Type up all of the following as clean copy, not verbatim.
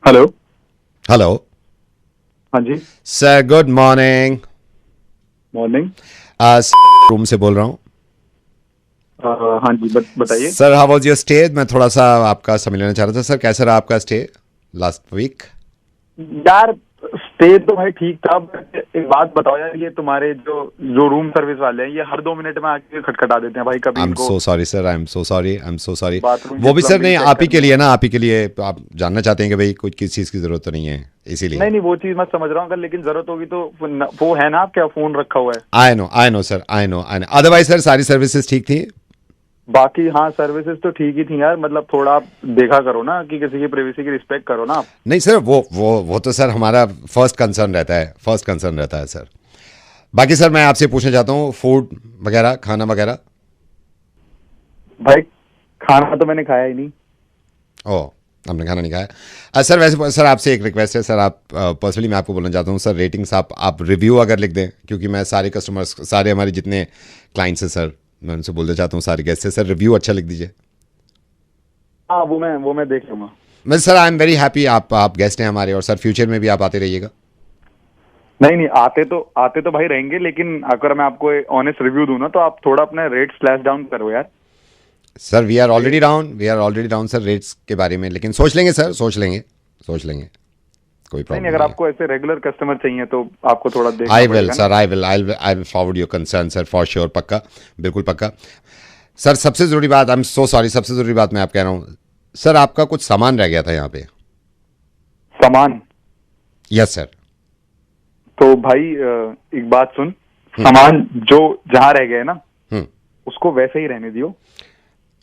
Hello. Hello हाँ जी। Sir, good morning. Morning. Room से बोल रहा हूँ। हाँ जी, बताइए। Sir, how was your stay? मैं थोड़ा सा आपका समय लेना चाह रहा था। सर, कैसा रहा आपका स्टे लास्ट वीक? यार, स्टे तो भाई ठीक था, बट एक बात बताओ यार, ये तुम्हारे जो जो रूम सर्विस वाले हैं, ये हर 2 मिनट में आके खटखटा देते हैं भाई। कभी आई एम इनको so sorry sir, I am so sorry, I am so sorry. Bathroom की वो भी सर प्लम्बिंग नहीं, चेक आप ही के करनी लिए है। ना, आप ही के लिए। आप जानना चाहते हैं कि भाई कुछ किस चीज़ की ज़रूरत तो नहीं है, इसीलिए। नहीं नहीं, वो चीज मैं समझ रहा हूँ, अगर लेकिन जरूरत होगी तो वो है ना, आप क्या फोन रखा हुआ है। I know sir, I know. Otherwise sir, सारी सर्विसेज ठीक थी। बाकी हाँ, सर्विसेज तो ठीक ही थी यार। मतलब थोड़ा आप देखा करो ना कि किसी की प्राइवेसी की रिस्पेक्ट करो ना आप। नहीं सर, वो तो सर हमारा फर्स्ट कंसर्न रहता है, फर्स्ट कंसर्न रहता है सर। बाकी सर, मैं आपसे पूछना चाहता हूँ, फूड वगैरह, खाना वगैरह। भाई, खाना तो मैंने खाया ही नहीं। ओह, आपने खाना नहीं खाया। सर वैसे सर, आपसे एक रिक्वेस्ट है सर। आप पर्सनली मैं आपको बोलना चाहता हूँ सर, रेटिंग्स आप रिव्यू अगर लिख दें, क्योंकि मैं सारे कस्टमर्स, सारे हमारे जितने क्लाइंट्स हैं सर, मैं उनसे बोलना चाहता हूँ, सारे गेस्ट से सर रिव्यू अच्छा लिख दीजिए। हाँ, वो मैं देख लूंगा। मैं sir, I am very happy, आप गेस्ट हैं हमारे, और सर फ्यूचर में भी आप आते रहिएगा। नहीं नहीं, आते तो भाई रहेंगे, लेकिन अगर मैं आपको ऑनेस्ट रिव्यू दूं ना, तो आप थोड़ा अपने रेट स्लैश डाउन करो यार। Sir we are already down sir rates के बारे में, लेकिन सोच लेंगे सर, सोच लेंगे, कोई नहीं प्रॉब्लम नहीं, अगर नहीं है। आपको ऐसे रेगुलर कस्टमर चाहिए तो आपको थोड़ा देखना आई विल पड़ेगा ना। Sir, I will forward your concern sir, for sure, पक्का, बिल्कुल पक्का। सर सबसे ज़रूरी बात, आई एम सो सॉरी, सबसे ज़रूरी बात मैं आप कह रहा हूँ सर, आपका कुछ सामान रह गया था यहाँ पे। सामान? Yes sir. तो भाई एक बात सुन, सामान जो जहां रह गए ना, हम्म। उसको वैसे ही रहने दियो।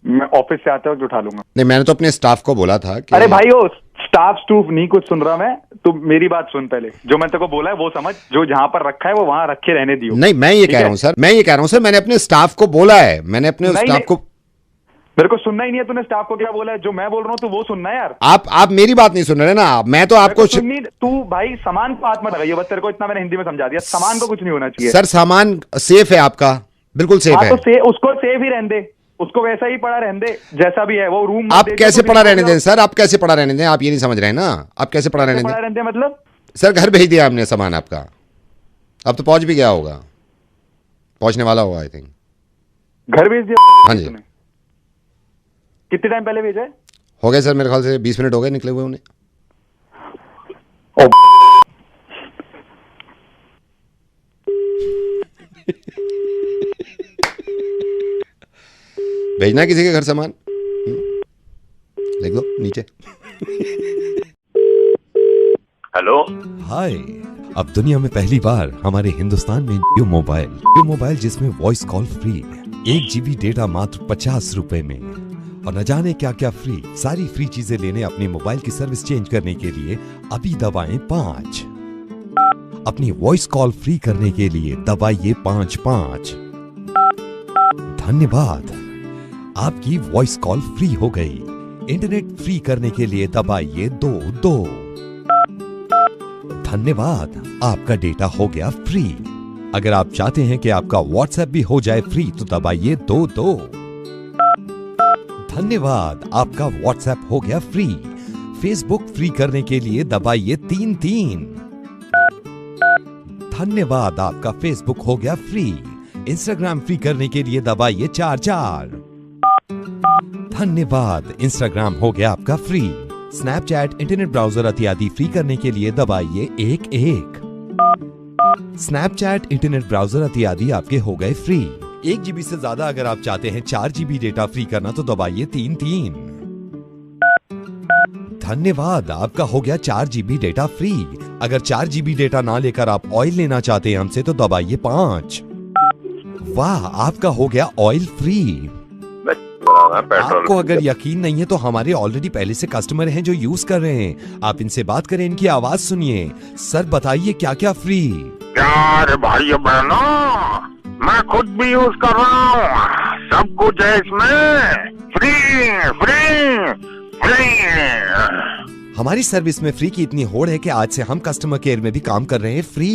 मैं ऑफिस से आते वक्त उठा लूंगा। नहीं, मैंने तो अपने स्टाफ को बोला था कि अरे भाई, ओ स्टाफ स्टूफ नहीं कुछ सुन रहा मैं। तो मेरी बात सुन, पहले जो मैं तेरे को बोला है वो समझ। जो जहां पर रखा है वो वहां रखे रहने दियो। नहीं, मैं ये ठीक कह है? रहा हूँ सर, मैंने अपने स्टाफ को बोला है, मैंने अपने नहीं स्टाफ नहीं, को। मेरे को सुनना ही नहीं है। तूने स्टाफ को क्या बोला है? जो मैं बोल रहा हूँ तो वो सुनना है यार। आप मेरी बात नहीं सुन रहे ना, मैं तो मेरे को आपको सुननी। तू भाई सामान को हाथ मत लगाइए, बस तेरे को इतना मैंने हिंदी में समझा दिया। सामान को कुछ नहीं होना चाहिए। सर, सामान सेफ है आपका, बिल्कुल सेफ हाँ है। तो उसको सेफ ही रहने दे। उसको वैसा ही पड़ा रहने दे जैसा भी है। वो रूम आप कैसे पड़ा रहने दें सर, आप कैसे पड़ा रहने दें? आप ये नहीं समझ रहे हैं ना, आप कैसे पड़ा रहने दें? दे मतलब? सर, घर भेज दिया हमने सामान आपका, अब तो पहुंच भी गया होगा, पहुंचने वाला होगा आई थिंक। घर भेज दिया? हाँ जी। तूने कितने टाइम पहले भेजा है? हो गए सर, मेरे ख्याल से 20 मिनट हो गए निकले हुए उन्हें। ओ, भेजना है किसी के घर सामान? लिख लो नीचे। हेलो। हाय। अब दुनिया में पहली बार हमारे हिंदुस्तान में जियो मोबाइल जिसमें voice call free, 1 GB data मात्र 50 रुपए में, और न जाने क्या क्या फ्री। सारी फ्री चीजें लेने अपने मोबाइल की सर्विस चेंज करने के लिए अभी दबाएं 5। अपनी वॉइस कॉल फ्री करने के लिए दबाइए 5 धन्यवाद, आपकी वॉइस कॉल फ्री हो गई। इंटरनेट फ्री करने के लिए दबाइए 2 धन्यवाद, आपका डेटा हो गया फ्री। अगर आप चाहते हैं कि आपका व्हाट्सएप भी हो जाए फ्री तो दबाइए 2 धन्यवाद, आपका व्हाट्सएप हो गया फ्री। फेसबुक फ्री करने के लिए दबाइए 3 धन्यवाद, आपका फेसबुक हो गया फ्री। इंस्टाग्राम फ्री करने के लिए दबाइए 4 धन्यवाद, इंस्टाग्राम हो गया आपका फ्री। स्नैपचैट, इंटरनेट ब्राउजर इत्यादि फ्री करने के लिए दबाइए 1 स्नैपचैट, इंटरनेट ब्राउजर इत्यादि आपके हो गए फ्री। 1 GB से ज्यादा अगर आप चाहते हैं 4 GB डेटा फ्री करना तो दबाइए 3 धन्यवाद, आपका हो गया 4 GB डेटा फ्री। अगर 4 GB डेटा ना लेकर आप ऑयल लेना चाहते हैं हमसे तो दबाइए 5। वाह, आपका हो गया ऑयल फ्री। आपको अगर यकीन नहीं है तो हमारे ऑलरेडी पहले से कस्टमर हैं जो यूज कर रहे हैं, आप इनसे बात करें, इनकी आवाज सुनिए। सर बताइए क्या क्या फ्री? यार भाई बहनों, मैं खुद भी यूज कर रहा हूँ, सब कुछ है इसमें, फ्री फ्री फ्री। हमारी सर्विस में फ्री की इतनी होड़ है कि आज से हम कस्टमर केयर में भी काम कर रहे हैं फ्री।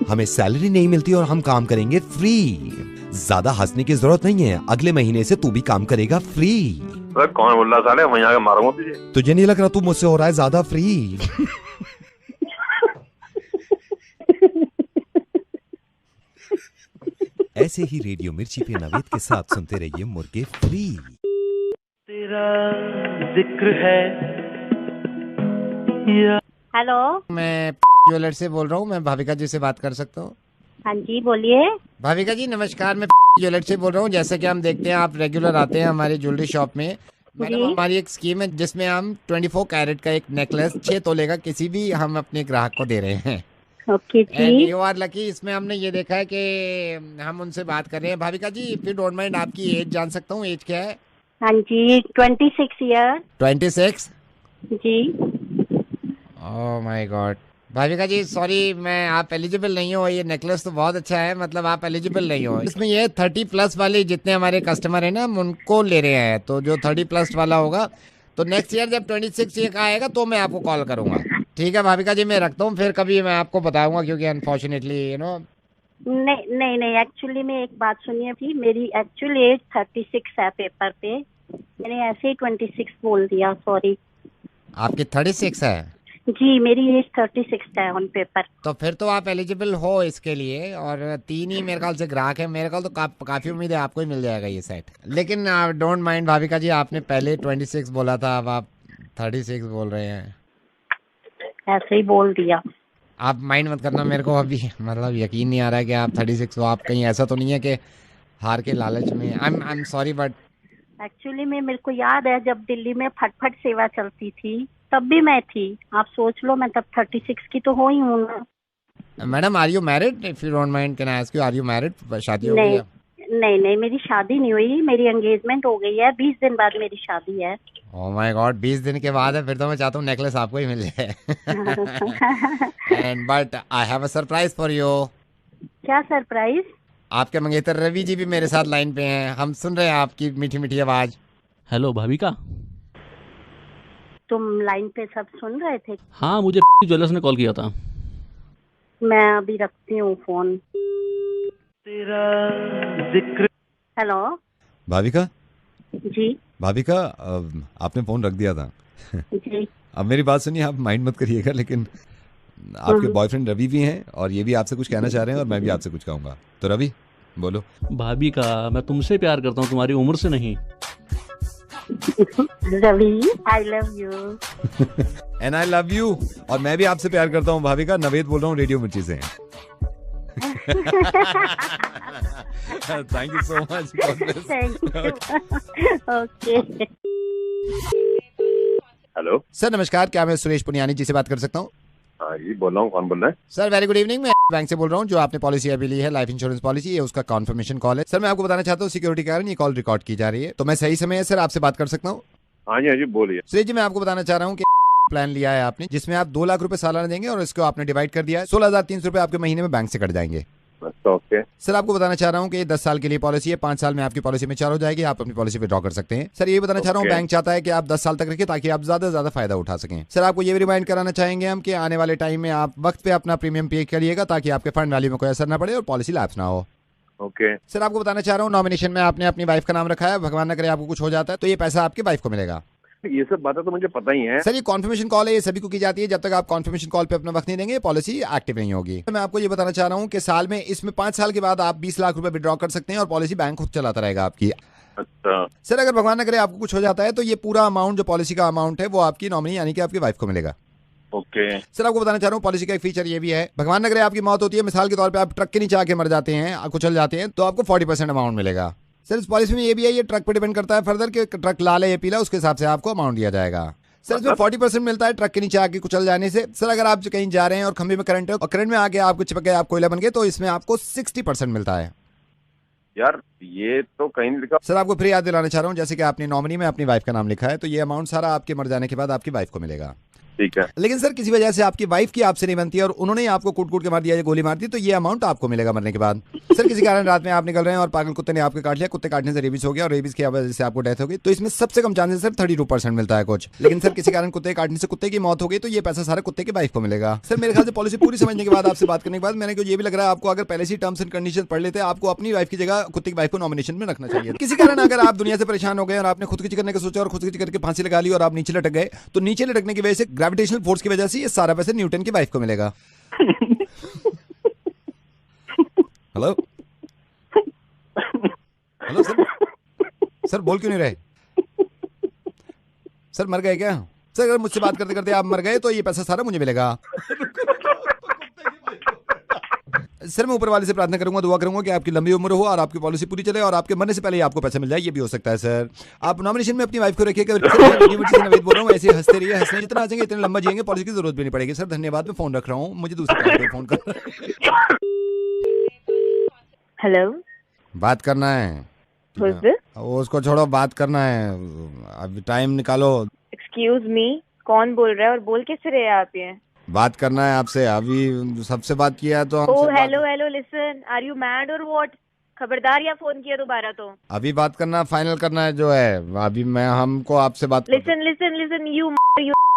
हमें सैलरी नहीं मिलती और हम काम करेंगे फ्री। ज्यादा हंसने की जरूरत नहीं है, अगले महीने से तू भी काम करेगा फ्री। अरे कौन बोल रहा साले, वहीं आके मारूंगा तुझे। तुझे नहीं लग रहा तू मुझसे हो रहा है ज्यादा फ्री? ऐसे ही रेडियो मिर्ची पे नवेद के साथ सुनते रहिए मुर्गे फ्री। तेरा जिक्र है। हेलो, मैं ज्वेलर से बोल रहा हूँ, मैं भाविका जी से बात कर सकता हूँ? हाँ जी बोलिए। भाविका जी नमस्कार, मैं ज्वेलर से बोल रहा हूँ। जैसा कि हम देखते हैं आप रेगुलर आते हैं हमारी ज्वेलरी शॉप में। मैडम जी। हमारी एक स्कीम है जिसमें हम 24 कैरेट का एक नेकलेस 6 तोले का किसी भी हम अपने ग्राहक को दे रहे हैं। ओके एंड जी। You are lucky. इसमें हमने ये देखा है कि हम उनसे बात कर रहे हैं। Bhavika ji if you don't mind, आपकी एज जान सकता हूँ? एज क्या है? हाँ जी 26 ईयर। 26? जी। Oh my god. Bhavika ji sorry, मैं आप एलिजिबल नहीं हो। ये नेकलेस तो बहुत अच्छा है, मतलब आप एलिजिबल नहीं हो इसमें। ये 30+ वाले जितने हमारे कस्टमर हैं ना, हम उनको ले रहे हैं। तो जो 30+ वाला होगा, तो नेक्स्ट ईयर जब 26 ईयर का आएगा तो मैं आपको कॉल करूंगा। ठीक है भाविका जी, मैं रखता हूँ, फिर कभी मैं आपको बताऊंगा, क्योंकि अनफॉर्चुनेटली यू नो। नहीं नहीं नहीं, एक्चुअली में एक बात सुनिए भी, मेरी एक्चुअल एज 36 है पेपर पे। मैंने ऐसे ही 26 बोल दिया, सॉरी। आपकी 36 है? जी मेरी एज 36 है ऑन पेपर। तो फिर तो आप एलिजिबल हो इसके लिए। और 3 ही मेरे ख्याल से ग्राहक है मेरे ख्याल, तो काफी उम्मीद है आपको ही मिल जाएगा ये सेट। लेकिन डोंट माइंड भाविका जी, आपने पहले 26 बोला था, अब आप 36 बोल रहे हैं। ऐसे ही बोल दिया। आप माइंड मत करना मेरे को, अभी मतलब यकीन नहीं आ रहा है कि आप 36 हो। आप कहीं ऐसा तो नहीं है कि हार के लालच में? I am sorry but actually में मेरे को याद है जब दिल्ली में फटफट सेवा चलती थी तब भी मैं थी। आप सोच लो, मैं तब 36 की तो हो ही हूँ ना। Madam are you married? If you don't mind can I ask you, are you married? शादी हो गई नहीं है? नहीं नहीं, मेरी शादी नहीं हुई, मेरी एंगेजमेंट हो गई है। 20 दिन बाद मेरी शादी है। ओह माय गॉड, 20 दिन के बाद है? फिर तो मैं चाहता हूँ नेकलेस आपको ही मिल जाए। And but I have a surprise for you. क्या सरप्राइज? आपके मंगेतर रवि जी भी मेरे साथ लाइन पे हैं, हम सुन रहे हैं आपकी मीठी मीठी आवाज। हेलो भाविका। तुम लाइन पे सब सुन रहे थे? हाँ, मुझे ज्वेलर्स ने कॉल किया था। मैं अभी रखती हूँ फोन। तेरा जिक्र। हेलो। भाविका, जी भाविका आपने फोन रख दिया था। जी। अब मेरी बात सुनिए, आप माइंड मत करिएगा, लेकिन आपके बॉयफ्रेंड रवि भी हैं और ये भी आपसे कुछ कहना चाह रहे हैं और मैं भी आपसे कुछ कहूंगा। तो रवि बोलो। भाविका, मैं तुमसे प्यार करता हूँ, तुम्हारी उम्र से नहीं। Ravi I love you. And I love you. और मैं भी आपसे प्यार करता हूँ भाविका। नवेद बोल रहा हूँ रेडियो मिर्ची से। Thank you so much. Thank you. Okay. Hello sir नमस्कार, क्या मैं सुरेश पुनियानी जी से बात कर सकता हूँ? हाँ जी बोल रहा हूँ, कौन बोल रहा है? सर वेरी गुड इवनिंग, मैं बैंक से बोल रहा हूँ। जो आपने पॉलिसी अभी ली है, लाइफ इंश्योरेंस पॉलिसी, ये उसका कॉन्फर्मेशन कॉल है। सर मैं आपको बताना चाहता हूँ सिक्योरिटी के कारण ये कॉल रिकॉर्ड की जा रही है, तो मैं सही समय है सर आपसे बात कर सकता हूँ? हाँ जी बोलिए। सुरेश जी मैं आपको बताना चाह रहा हूँ कि प्लान लिया है आपने, जिसमें आप 2 लाख रुपए सालाना देंगे और इसको आपने डिवाइड कर दिया है। 16,300 रुपए आपके महीने में बैंक से कट जाएंगे। ओके सर आपको बताना चाह रहा हूँ कि ये 10 साल के लिए पॉलिसी है। 5 साल में आपकी पॉलिसी में 4 हो जाएगी, आप अपनी पॉलिसी विड्रॉ कर सकते हैं। सर ये बताना चाह रहा हूँ, Okay. बैंक चाहता है कि आप 10 साल तक रखिए ताकि आप ज्यादा से ज्यादा फायदा उठा सकें। सर आपको ये भी रिमाइंड कराना चाहेंगे हम कि आने वाले टाइम में आप वक्त पे अपना प्रीमियम पे करिएगा ताकि आपके फंड वैल्यू में कोई असर ना पड़े और पॉलिसी लैप्स ना हो। ओके। सर आपको बताना चाह रहा हूँ, नॉमिनेशन में आपने अपनी वाइफ का नाम रखा है। भगवान न करे आपको कुछ हो जाता है तो ये पैसा आपकी वाइफ को मिलेगा। ये सब बातें तो मुझे पता ही है। सर ये कॉन्फर्मेशन कॉल है, ये सभी को की जाती है। जब तक आप कॉन्फर्मेशन कॉल पे अपना वक्त नहीं देंगे पॉलिसी एक्टिव नहीं होगी। मैं आपको ये बताना चाह रहा हूँ कि साल में इसमें 5 साल के बाद आप 20 लाख रुपए विड्रॉ कर सकते हैं और पॉलिसी बैंक खुद चलाता रहेगा आपकी। अच्छा सर अगर भगवान न करे आपको कुछ हो जाता है तो ये पूरा अमाउंट जो पॉलिसी का अमाउंट है वो आपकी नॉमिनी यानी कि आपकी वाइफ को मिलेगा। ओके। सर आपको बताना चाह रहा हूँ पॉलिसी का एक फीचर ये भी है, भगवान न करे आपकी मौत होती है, मिसाल के तौर पे आप ट्रक के नीचे आके मर जाते हैं, कुचल जाते हैं, तो आपको 40% अमाउंट मिलेगा। सर इस पॉलिसी में ये भी है, ये ट्रक पे डिपेंड करता है फर्दर कि ट्रक लाल है या पीला, उसके हिसाब से आपको अमाउंट दिया जाएगा। सर इसमें 40% मिलता है ट्रक के नीचे आके कुचल जाने से। सर अगर आप कहीं जा रहे हैं और खंभे में करंट है और करंट में आके आपको चिपक गए, आप कोयला बन गए, तो इसमें आपको 60% मिलता है। यार ये तो कहीं नहीं लिखा। सर आपको फिर याद दिलाना चाह रहा हूँ, जैसे कि आपने नॉमिनी में अपनी वाइफ का नाम लिखा है तो ये अमाउंट सारा आपके मर जाने के बाद आपकी वाइफ को मिलेगा। ठीक है। लेकिन सर किसी वजह से आपकी वाइफ की आपसे नहीं बनती और उन्होंने आपको कूट के मार दिया या गोली मार दी, तो ये अमाउंट आपको मिलेगा मरने के बाद। सर किसी कारण रात में आप निकल रहे हैं और पागल कुत्ते ने आपको काट लिया, कुत्ते काटने से रेबीज हो गया और रेबीज की वजह से आपको डेथ हो गई, तो इसमें सबसे कम चांसेस सर 32% मिलता है कुछ। लेकिन सर किसी कारण कुत्ते काटने से कुत्ते की मौत हो गई, तो ये पैसा सारा कुत्ते की वाइफ को मिलेगा। सर मेरे ख्याल से पॉलिसी पूरी समझने के बाद, आपसे बात करने के बाद, मैंने को ये भी लग रहा है आपको अगर पहले से टर्म्स एंड कंडीशन पढ़ लेते, आपको अपनी वाइफ की जगह कुत्ते की वाइफ को नॉमिनेशन में रखना चाहिए। किसी कारण अगर आप दुनिया से परेशान हो गए और आपने खुदकुशी करने का सोचा और खुदकुशी करके फांसी लगा ली और आप नीचे लटक गए, तो नीचे लटकने की वजह से ग्रेविटेशनल फोर्स की वजह से ये सारा पैसा न्यूटन की वाइफ को मिलेगा। हेलो हेलो सर बोल क्यों नहीं रहे? सर मर गए क्या? सर अगर मुझसे बात करते करते आप मर गए तो ये पैसा सारा मुझे मिलेगा। सर मैं ऊपर वाले से प्रार्थना करूंगा, दुआ करूंगा कि आपकी लंबी उम्र हो और आपकी पॉलिसी पूरी चले और आपके मरने से पहले ही आपको पैसा मिल जाए, ये भी हो सकता है। सर आप नॉमिनेशन में अपनी वाइफ को रखिएगा। नवेद बोल रहा हूँ, ऐसे हंसते रहिए, हंसने जितना हंसेंगे इतने लंबा जिएंगे, पॉलिसी की जरूरत भी नहीं पड़ेगी। सर धन्यवाद, मैं फोन रख रहा हूँ, मुझे दूसरे फोन कर। हेलो, बात करना है उसको छोड़ो, बात करना है, अभी टाइम निकालो। एक्सक्यूज मी, कौन बोल रहा है और बोल किस रहे हैं आप? ये बात करना है आपसे, अभी सबसे बात किया है तो oh hello listen, are you mad और व्हाट? खबरदार, या फोन किया दोबारा तो अभी बात करना, फाइनल करना है जो है अभी। मैं हमको आपसे बात लिसन यू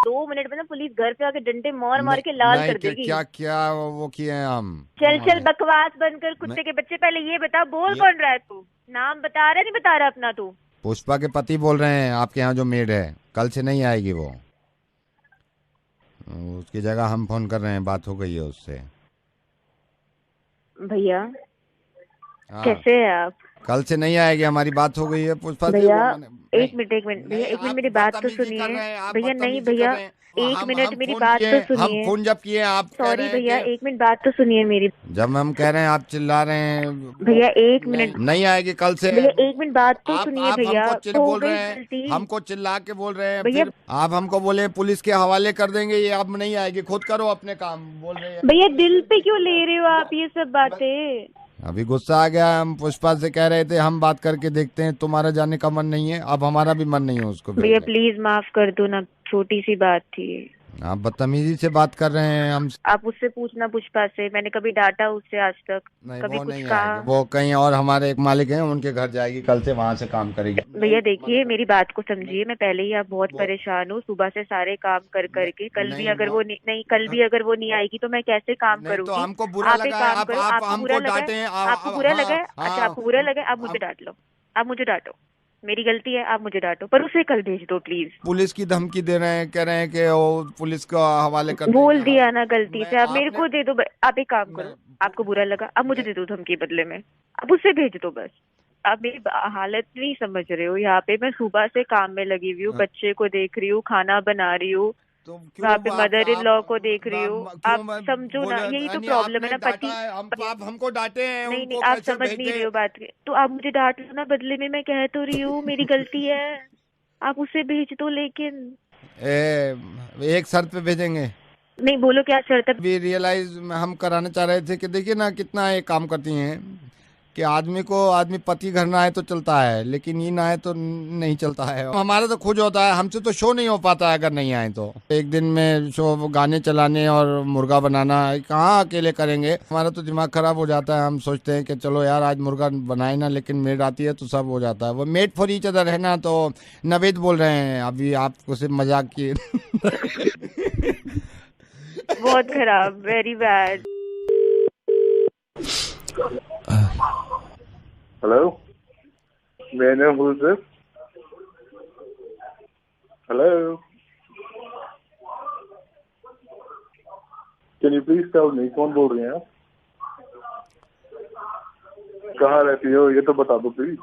2 मिनट में ना पुलिस घर पे आके डंडे मार के लाल कर देगी। क्या वो किए हैं हम? चल बकवास बंद कर, कुत्ते के बच्चे। पहले ये बता, बोल कौन रहा है तू? नाम बता रहा है, नहीं बता रहा अपना तू? पुष्पा के पति बोल रहे हैं, आपके यहाँ जो मेड है, कल से नहीं आएगी वो, उसकी जगह हम फोन कर रहे हैं, बात हो गई है उससे। भैया कैसे है आप? कल से नहीं आएगी, हमारी बात हो गई है पुष्पा से। भैया एक मिनट भैया, एक मिनट मेरी बात तो सुनिए भैया। नहीं भैया, एक मिनट मेरी बात तो सुनिए। हम फोन जब किए आप, सॉरी भैया, एक मिनट बात तो सुनिए मेरी। जब हम कह रहे हैं आप चिल्ला रहे हैं। भैया एक मिनट, नहीं आएगी कल से। भैया एक मिनट बात तो सुनिए भैया। बोल रहे हैं, हमको चिल्ला के बोल रहे हैं भैया। आप हमको बोले पुलिस के हवाले कर देंगे, ये अब नहीं आएगी, खुद करो अपने काम, बोल रहे हैं। भैया दिल पे क्यों ले रहे हो आप ये सब बातें? अभी गुस्सा आ गया, हम पुष्पा से कह रहे थे हम बात करके देखते हैं, तुम्हारा जाने का मन नहीं है, अब हमारा भी मन नहीं है उसको। भैया प्लीज माफ कर दो ना, छोटी सी बात थी। आप बदतमीजी से बात कर रहे हैं हम। आप उससे पूछना पुष्पा से, मैंने कभी डांटा उससे आज तक? कभी कुछ कहा? वो कहीं और हमारे एक मालिक हैं, उनके घर जाएगी कल से, वहाँ से काम करेगी। भैया देखिए मेरी बात को समझिए, मैं पहले ही आप बहुत परेशान हूँ सुबह से सारे काम कर करके। कल भी अगर वो नहीं आएगी तो मैं कैसे काम करूँगी? तो हमको बुरा लगा, आपको बुरा लगा? अच्छा आपको बुरा लगा, आप मुझे डांट लो, आप मुझे डांटो, मेरी गलती है, आप मुझे डांटो, पर उसे कल भेज दो प्लीज। पुलिस की धमकी दे रहे हैं, कह रहे हैं कि वो पुलिस को हवाले कर बोल दिया ना गलती से, आप मेरे को दे दो। आप एक काम करो, आपको बुरा लगा, अब मुझे दे दो धमकी बदले में, अब उसे भेज दो बस। आप मेरी हालत नहीं समझ रहे हो, यहाँ पे मैं सुबह से काम में लगी हुई हूँ, बच्चे को देख रही हूँ, खाना बना रही हूँ, वहाँ पे मदर इन लॉ को देख रही हूँ। आप समझो ना, यही तो प्रॉब्लम है ना। पति आप हमको डांटे हैं। नहीं आप समझ नहीं रहे हो बात के, तो आप मुझे डांट लो ना, बदले में मैं कह तो रही हूँ मेरी गलती है, आप उसे भेज दो। लेकिन एक शर्त पे भेजेंगे। नहीं बोलो क्या शर्त है? भी रियलाइज हम कराना चाह रहे थे कि देखिए ना कितना ये काम करती हैं कि आदमी पति घर ना आए तो चलता है, लेकिन ये ना आए तो नहीं चलता है। हमारा तो खुद होता है, हमसे तो शो नहीं हो पाता है अगर नहीं आए तो। एक दिन में शो गाने चलाने और मुर्गा बनाना कहाँ अकेले करेंगे, हमारा तो दिमाग खराब हो जाता है। हम सोचते हैं कि चलो यार आज मुर्गा बनाए ना, लेकिन मेड आती है तो सब हो जाता है। वो मेड फॉर ईच अदर है ना। तो नवेद बोल रहे हैं, अभी आपको सिर्फ मजाक किए। बहुत खराब, very bad. Hello? May I know who's this? Hello? Can you please tell me कौन बोल रहे हैं आप? कहाँ रहती हो ये तो बता दो please.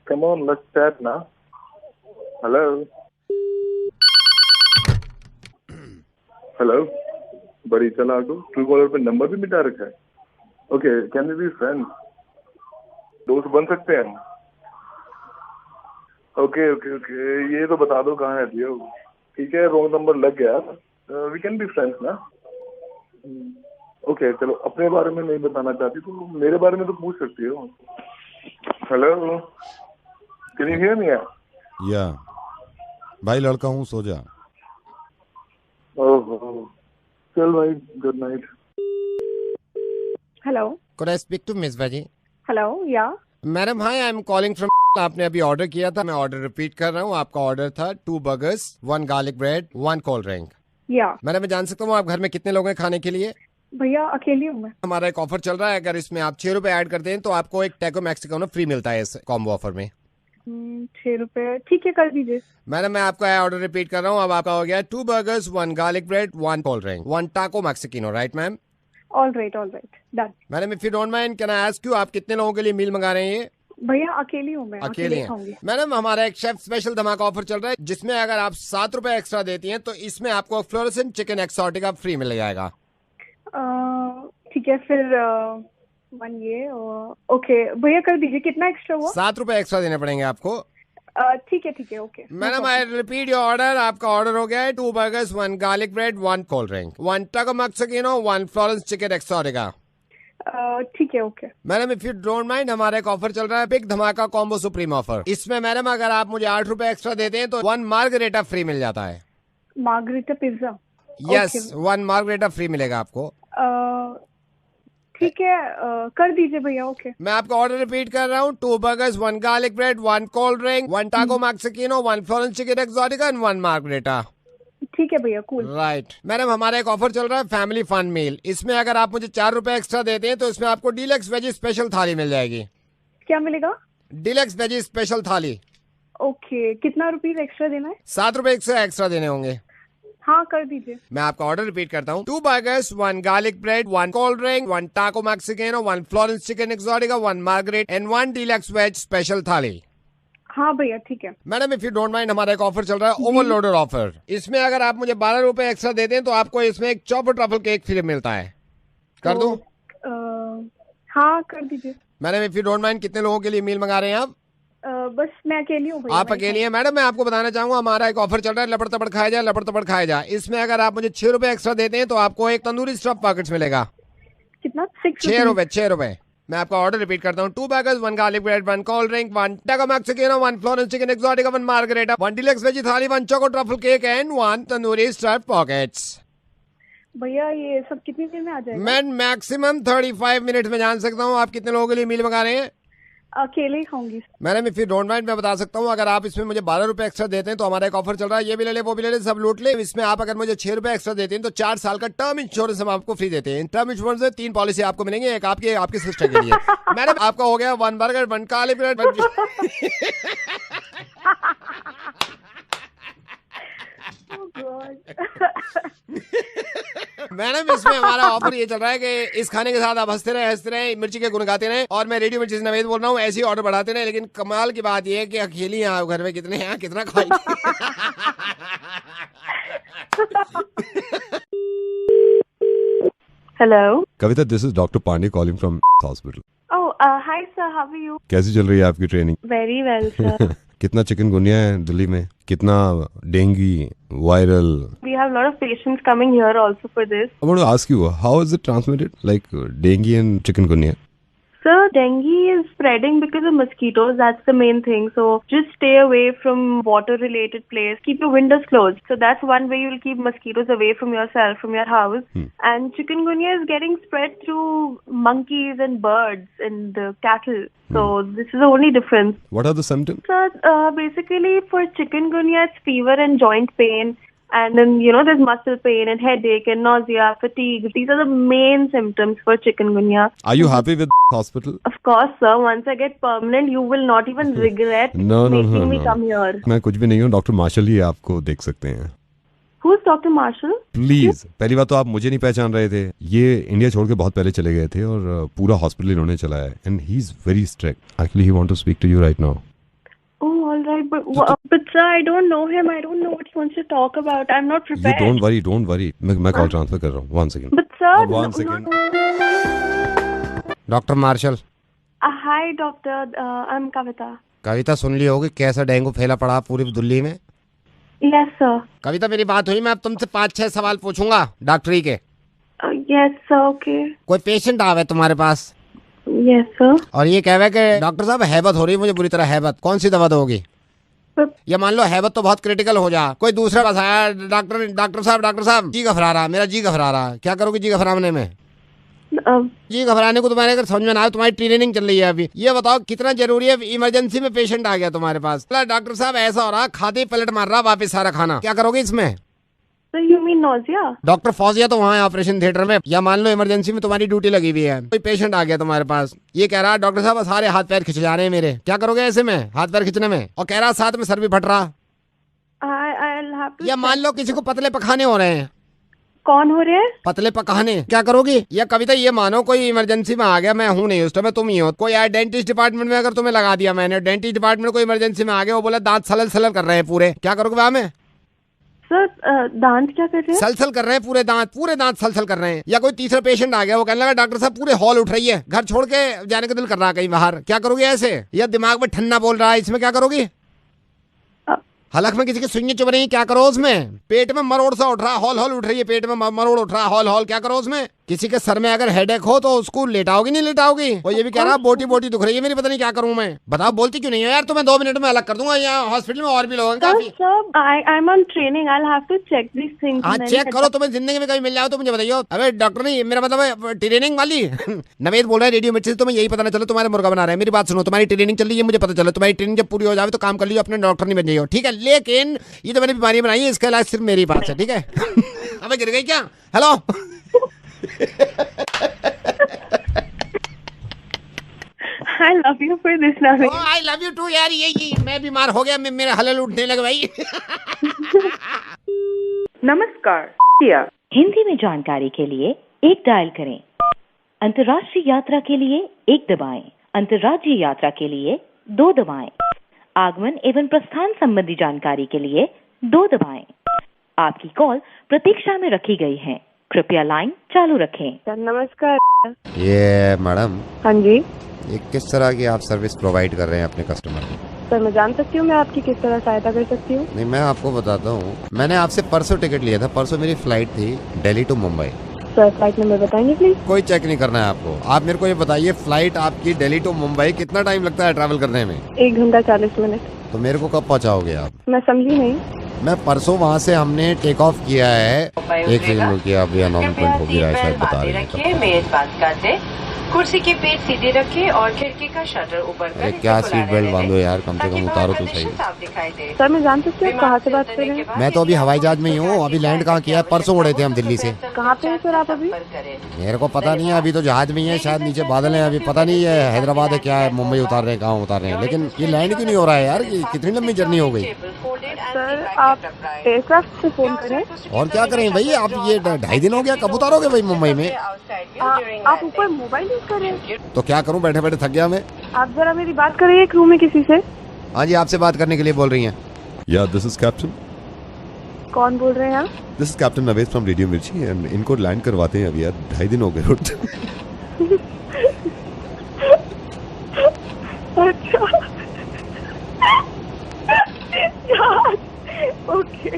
Come on, let's chat now. Hello? Hello? बड़ी चालाक हो, ट्रू कॉलर पे नंबर भी मिटा रखा है। Okay, can we be friends? दोस्त बन सकते हैं? ओके, ये तो बता दो कहाँ रहती हो। ठीक है, रॉन्ग नंबर लग गया, वी कैन बी फ्रेंड्स ना। ओके चलो, अपने बारे में नहीं बताना चाहती तो मेरे बारे में तो पूछ सकती हो। Hello, can you hear me? या भाई लड़का हूँ, सो जा। ओहो, चल भाई, good night. Hello, Could I speak to Miss Vaji? Hello, yeah madam hi, I am calling from. आपने अभी ऑर्डर किया था, मैं ऑर्डर रिपीट कर रहा हूँ। आपका ऑर्डर था 2 burgers, 1 garlic bread, 1 cold drink. या मैडम मैं जान सकता हूँ आप घर में कितने लोग हैं खाने के लिए? भैया अकेली हूँ मैं। हमारा एक ऑफर चल रहा है, अगर इसमें आप 6 रुपए ऐड करते हैं तो आपको एक टैको मैक्सिकानो फ्री मिलता है इस कॉम्बो ऑफर में। 6 रुपए, ठीक है, कर दीजिए। मैडम मैं आपका ऑर्डर रिपीट कर रहा हूँ। अब आपका हो गया 2 burgers, 1 garlic bread, 1 cold drink, 1 taco Mexicano, right ma'am? All right, done. Madam if you don't mind can I ask you, आप कितने लोगों के लिए मील मंगा रहे हैं ये? भैया अकेली हूँ मैं, अकेले खाऊंगी। हैं। मैडम हमारा एक शेफ स्पेशल धमाका ऑफर चल रहा है, जिसमें अगर आप 7 रुपए एक्स्ट्रा देती हैं तो इसमें आपको फ्लोरेसेंट चिकन एक्सोटिका फ्री मिल जाएगा। ठीक है, फिर ओके भैया कर दीजिए। कितना एक्स्ट्रा हुआ? 7 रुपए एक्स्ट्रा देने पड़ेंगे आपको। ठीक है, okay. Madam I repeat your order. आपका ऑर्डर हो गया है 2 burgers, 1 garlic bread, 1 cold drink, 1 taco Mexicano, 1 Florence chicken Exotica. ठीक है, okay. Madam if you don't mind, हमारा एक ऑफर चल रहा है, बिग धमाका कॉम्बो सुप्रीम ऑफर। इसमें मैडम अगर आप मुझे 8 रुपए एक्स्ट्रा देते हैं तो 1 मार्गरेटा फ्री मिल जाता है। Margherita pizza? Yes, 1 margherita free मिलेगा आपको। ठीक है, कर दीजिए भैया, ओके। मैं आपका ऑर्डर रिपीट कर रहा हूँ, 2 burgers, 1 garlic bread, 1 cold drink, 1 taco Mexicano, 1 Florence chicken exotica and 1 margherita. ठीक है भैया, कूल। राइट। मैडम हमारा एक ऑफर चल रहा है, फैमिली फन मील। इसमें अगर आप मुझे 4 रुपए एक्स्ट्रा देते हैं तो इसमें आपको डीलक्स वेजी स्पेशल थाली मिल जाएगी। क्या मिलेगा? डीलक्स वेजी स्पेशल थाली। ओके, कितना रुपीज एक्स्ट्रा देना है? 7 रुपए एक्स्ट्रा देने होंगे। हाँ, कर दीजिए। मैं आपका ऑर्डर रिपीट करता हूँ, 2 burgers, 1 garlic bread, 1 cold drink, 1 taco Mexicano, 1 Florence chicken exotica, 1 margherita and 1 deluxe veg special thali. हाँ भैया, ठीक है। Madam if you don't mind, हमारा एक ऑफर चल रहा है, ओवरलोडर ऑफर। इसमें अगर आप मुझे 12 रुपए एक्स्ट्रा देते हैं तो आपको इसमें एक चॉपर ट्रफल केक फ्री मिलता है। कर दूं? हाँ, कर दीजिए। Madam if you don't mind, कितने लोगों के लिए मील मंगा रहे हैं आप? बस मैं अकेली हूँ भैया। आप अकेली हैं? मैडम मैं आपको बताना चाहूंगा, हमारा एक ऑफर चल रहा है, लपड़ तपड़ खाया जाए, लपड़ तपड़ खाया जाए। इसमें अगर आप मुझे 6 रुपए एक्स्ट्रा देते हैं तो आपको एक तंदूरी स्टफ पॉकेट्स मिलेगा। कितना? 6 रुपए। मैं आपका ऑर्डर रिपीट करता हूँ, 2 burgers, 1 garlic bread, 1 cold drink, 1 taco Mexicano, 1 Florence chicken exotica, 1 margherita, 1 deluxe veggie thali, 1 choco truffle cake and 1 tandoori stuff pockets. भैया ये सब कितनी देर में आ जाएगा? मैं मैक्सिमम 35 मिनट में जान सकता हूँ आप कितने लोगों के लिए मील मंगा रहे हैं। अकेले ही खाऊंगी। Madam if you don't mind, मैं बता सकता हूँ, अगर आप इसमें मुझे 12 रुपए एक्स्ट्रा देते हैं तो हमारा एक ऑफर चल रहा है, ये भी ले ले, वो भी ले ले, सब लूट ले। इसमें आप अगर मुझे 6 रुपए एक्स्ट्रा देते हैं तो 4 साल का टर्म इंश्योरेंस हम आपको फ्री देते हैं। टर्म इंश्योरेंस में 3 पॉलिसी आपको मिलेंगी, एक आपकी सिस्टर के लिए। मैडम आपका हो गया 1 बर्गर, 1 गार्लिक ब्रेड, 1 मैडम इसमें हमारा ऑफर ये चल रहा है कि इस खाने के साथ आप हंसते रहे, मिर्ची के गुण गाते रहे। और मैं रेडियो मिर्ची से नवेद बोल रहा हूँ, ऐसे ही ऑर्डर बढ़ाते रहे। लेकिन कमाल की बात ये है कि अकेली हैं आप घर में, कितने हैं, कितना खाएंगे। Hello Kavita, this is doctor Pandey calling from hospital. Hi sir, how are you? कैसी चल रही है आपकी ट्रेनिंग? Very well sir. कितना चिकनगुनिया है दिल्ली में, कितना dengue, viral? We have a lot of patients coming here also for this. I want to ask you, how is it transmitted, like dengue and chikungunya? Sir, dengue is spreading because of mosquitoes. That's the main thing. So just stay away from water-related place. Keep your windows closed. So that's one way you'll keep mosquitoes away from yourself, from your house. And chikungunya is getting spread through monkeys and birds and cattle. So this is the only difference. What are the symptoms? Sir, basically for chikungunya, it's fever and joint pain. And then, there's muscle pain and headache and nausea, fatigue. These are the main symptoms for chikungunya. Are you happy with hospital? Of course, sir. Once I get permanent, you will not even regret making me come here. मैं कुछ भी नहीं हूँ, doctor martial ही आपको देख सकते हैं। Who's Dr. Marshall? Please, पहली बात तो आप मुझे नहीं पहचान रहे थे। ये इंडिया छोड़ के बहुत पहले चले गए थे और पूरा हॉस्पिटल इन्होंने चलाया है। And he is very strict. Actually he want to speak to you right now. Oh, all right, but sir, I don't know him. I don't know what he wants to talk about. I'm not prepared. You don't worry. मैं call transfer कर रहा हूँ। 1 second. But sir, one second. Doctor Marshall. Hi, doctor. I'm Kavita. Kavita सुन ली होगी कैसा dengue फैला पड़ा पूरी दिल्ली में। Yes, sir. कविता मेरी बात हुई, मैं अब तुमसे 5-6 सवाल पूछूंगा डॉक्टरी के। Yes, sir. Okay. कोई पेशेंट आवे तुम्हारे पास Yes, sir. और ये कहे कि डॉक्टर साहब हैबत हो रही है मुझे बुरी तरह, हैबत, कौन सी दवा दोगी? या मान लो हैबत तो बहुत क्रिटिकल हो जा, कोई दूसरा बस आया, डॉक्टर साहब जी घबरा रहा, मेरा जी घबरा रहा, क्या करोगे जी घबराने में? जी घबराने को तुम्हारे अगर समझ में ना आए, तुम्हारी ट्रेनिंग चल रही है अभी, ये बताओ कितना जरूरी है, इमरजेंसी में पेशेंट आ गया तुम्हारे पास, डॉक्टर साहब ऐसा हो रहा, खाते पलट मार रहा वापस सारा खाना, क्या करोगे इसमें? You mean nausea? Doctor Fauzia तो वहाँ है ऑपरेशन थिएटर में, या मान लो इमरजेंसी में तुम्हारी ड्यूटी लगी हुई है, कोई पेशेंट आ गया तुम्हारे पास, ये कह रहा डॉक्टर साहब सारे हाथ पैर खिंच जा रहे हैं मेरे, क्या करोगे ऐसे में हाथ पैर खिंचने में, और कह रहा साथ में सर भी फट रहा, I'll have to या मान लो किसी को पतले पखाने हो रहे हैं, कौन हो रहे हैं? पतले पकाने, क्या करोगी? या कविता ये मानो कोई इमरजेंसी में आ गया, मैं हूँ नहीं उस टाइम, तुम ही हो, कोई यार डेंटिस्ट डिपार्टमेंट में अगर तुम्हें लगा दिया मैंने, डेंटिस्ट डिपार्टमेंट कोई इमरजेंसी में आ गया, वो बोला दांत सलल कर रहे हैं पूरे, क्या करोगे वहाँ में? सर दांत क्या कर रहे हैं? सलसल कर रहे हैं पूरे दांत सलसल कर रहे हैं। या कोई तीसरा पेशेंट आ गया, वो कहने लगा डॉक्टर साहब पूरे हॉल उठ रही है, घर छोड़ के जाने का दिल कर रहा है कहीं बाहर, क्या करोगे ऐसे? या दिमाग में ठन्ना बोल रहा है, इसमें क्या करोगी? हलक में किसी की सुइयां चुभ रही है, क्या करो उसमें? पेट में मरोड़ सा उठ रहा, हॉल उठ रही है, पेट में मरोड़ उठ रहा, हॉल, क्या करो उसमें? किसी के सर में अगर हेडेक हो तो उसको लेटाओगी नहीं लेटाओगी? और ये भी कह रहा बोटी दुख रही है मेरी, पता नहीं क्या करूं मैं, बताओ बोलती क्यों नहीं हो यार? तुम्हें 2 मिनट में अलग कर दूंगा, यहाँ हॉस्पिटल में और भी लोग I'm on training. I'll have to check these things. हाँ चेक करो, तुम्हें जिंदगी में कभी मिल जाओ तो मुझे बताइए। अबे डॉक्टर नहीं, मेरा मतलब ट्रेनिंग वाली नवेद बोल रहा है रेडियो मिर्ची से, तुम्हें यही पता ना चलो तुम्हारे मुर्गा बना रहे हैं। मेरी बात सुनो, तुम्हारी ट्रेनिंग चल रही है, मुझे पता चलो, तुम्हारी ट्रेनिंग जब पूरी हो जाए तो काम कर लियो, अपने डॉक्टर नहीं बन जाइए, ठीक है? लेकिन ये तो मैंने बीमारी बनाई है, इसका इलाज सिर्फ मेरी बात है, ठीक है? अबे गिर गई क्या? Hello I love you for this, Naveen. Oh, I love you too यार, ये मैं बीमार हो गया, मेरे हलल उठने लगे भाई। नमस्कार, हिंदी में जानकारी के लिए 1 डायल करें, अंतर्राष्ट्रीय यात्रा के लिए 1 दबाएं, अंतर्राज्यीय यात्रा के लिए 2 दबाएं, आगमन एवं प्रस्थान संबंधी जानकारी के लिए 2 दबाएं। आपकी कॉल प्रतीक्षा में रखी गई है, कृपया लाइन चालू रखें। नमस्कार। ये मैडम, हाँ जी, ये किस तरह की आप सर्विस प्रोवाइड कर रहे हैं अपने कस्टमर को? सर मैं जान सकती हूँ मैं आपकी किस तरह सहायता कर सकती हूँ? नहीं, मैं आपको बताता हूँ, मैंने आपसे परसों टिकट लिया था, परसों मेरी फ्लाइट थी Delhi to Mumbai. Sir flight number बताएंगे प्लीज? कोई चेक नहीं करना है आपको, आप मेरे को ये बताइए फ्लाइट आपकी दिल्ली टू मुंबई कितना टाइम लगता है ट्रैवल करने में? 1 घंटा 40 मिनट। तो मेरे को कब पहुँचाओगे आप? मैं समझी नहीं। मैं परसों वहाँ से हमने टेक ऑफ किया है, 1 सेकंड रुकिए, आप ये अनाउंसमेंट हो गया है शायद बता रहे हैं। कुर्सी के पेट सीधे रखें और खिड़की का शटर ऊपर अरे क्या सीट बेल्ट बांधो यार, कम से कम उतारो तो सही। सर मैं जान सकती हूँ कहाँ से बात कर रहे हैं? मैं तो अभी हवाई जहाज में ही हूँ, अभी लैंड कहाँ किया है, परसों उड़े थे हम दिल्ली से। कहाँ पे हैं सर आप अभी? मेरे को पता नहीं है, अभी तो जहाज में ही है, शायद नीचे बादल है, अभी पता नहीं है हैदराबाद है क्या है, मुंबई उतार रहे हैं, कहाँ उतार रहे हैं, लेकिन ये लैंड क्यों नहीं हो रहा है यार? कितनी लंबी जर्नी हो गई। सर आप एयरक्राफ्ट से फोन करें। और क्या करें भाई, आप ये 2.5 दिन हो गया, कब उतारोगे भाई मुंबई में? आप ऊपर मोबाइल यूज कर रहे हैं? तो क्या करूं, बैठे बैठे थक गया मैं। आप जरा मेरी बात करिए एक रूम में किसी से। हाँ जी, आपसे बात करने के लिए बोल रही हैं। या दिस इज कैप्टन। कौन बोल रहे हैं आप? This is captain Naved from radio मिर्ची एंड इनको लैंड करवाते हैं अभी यार, 2.5 दिन हो गए उठते। अच्छा यार, ओके।